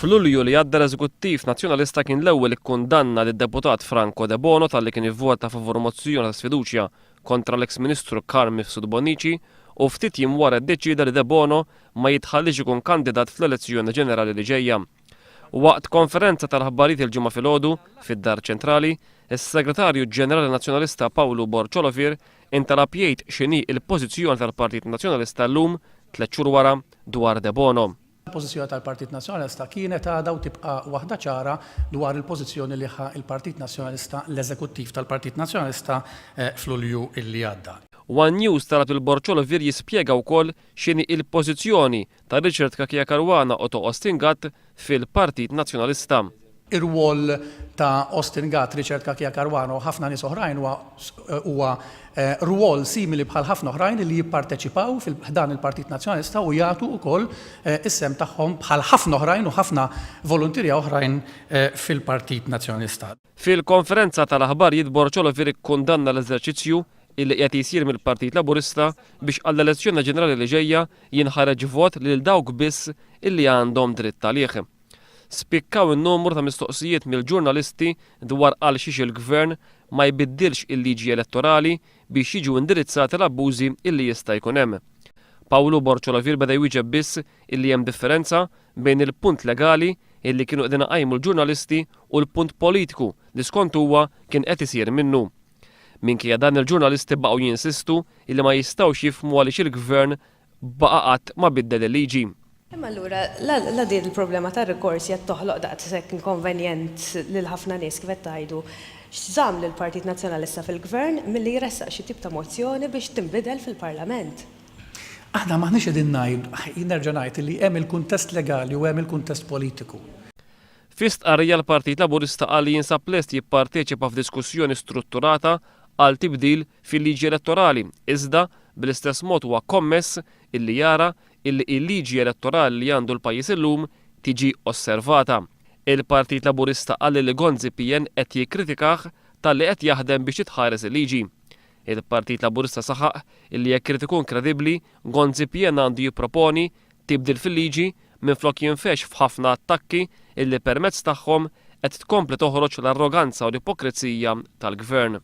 F'Lulju li għadda l-Eżekuttiv Nazzjonalista kien l-ewwel ikkundanna lid-deputat Franco De Bono talli kien ivvota favur mozzjoni ta' sfiduċja kontra l-eks Ministru Carmine Sudbonici u ftit jiem wara ddeċida li De Bono ma jitħallix ikun kandidat fl-elezzjoni ġenerali li ġejja. Waqt konferenza tal-ħabbarijiet il-ġimgħa filgħodu fid-Dar Ċentrali, is-Segretarju Ġenerali Nazzjonalista Paolo Borciolofir intalab jgħid x'inhi l-pożizzjoni tal-Partit Nazzjonalista llum 3 xhur wara dwar De Bono. Il-pożizzjoni tal-Partit Nazzjonalista kienet għadha u tibqa' waħda ċara dwar il-pożizzjoni li ħa il-Partit Nazzjonalista l-Eżekuttiv tal-Partit Nazzjonalista f'Lulju illi għadda. One News talab il-Borciolofir jispjega wkoll x'inhi il-pożizzjoni ta' Richard Kakia Caruana u ta' Austin Gatt fil-Partit Nazzjonalista. Ir-rwol ta' Austin Gatt, Richard Kakia Caruana u ħafna nies oħrajn huwa rwol simili bħal ħafna oħrajn li jipparteċipaw fil-ħdan il-Partit Nazzjonalista u jagħtu wkoll is-sem tagħhom bħal ħafna oħrajn u ħafna volontirja oħrajn fil-Partit Nazzjonalista. Fil-konferenza tal-aħbarijiet Borciolofir ikkundanna l-eżerċizzju illi qed isir mill-Partit Laburista biex għall-elezzjoni ġenerali li ġejja jinħareġ vot lil dawk biss illi għandhom dritt għalih. Spikkaw in-numru ta' mistoqsijiet mill-ġurnalisti dwar għal xiex il-Gvern ma jbiddilx il-liġi elettorali biex jiġu indirizzati l-abbużi illi jista' jkun hemm. Paolo Borciolofir beda jwieġeb biss illi hemm differenza bejn il-punt legali illi kienu qegħdin qajmu l-ġurnalisti u l-punt politiku li skont huwa kien qed isir minnu. Minkejja dan il-ġurnalisti baqgħu jinsistu illi ma jistgħux jifhmu għaliex il-Gvern baqa' qatt ma biddel il-liġi. Imma allura la din il-problema tar-rikors qed toħloq daqshekk inkonvenjent lil ħafna nies kif qed tgħidu x'żamm lill-Partit Nazzjonalista fil-Gvern milli jressaq xi tip ta' mozzjoni biex tinbidel fil-Parlament. Aħna maħniex qegħdin ngħid, nerġa' ngħid li hemm il-kuntest legali u hemm il-kuntest politiku. Fi stqarrija l-Partit Laburista qal li jinsab lest jipparteċipa f'diskussjoni strutturata għal tibdil fil-liġi elettorali, iżda bl-istess mod huwa kommess illi jara illi il-liġi elettorali li għandu l-pajjiż illum tiġi osservata. Il-Partit Laburista qal li Gonzi PN qed jikkritikah talli qed jaħdem biex jitħares il-liġi. Il-Partit Laburista saħaq illi jekk irid ikun kredibbli, Gonzi PN għandu jipproponi tibdil fil-liġi minflok jinfex f'ħafna attakki illi permezz tagħhom qed tkompli toħroġ l-arroganza u l-ipokrizija tal-Gvern.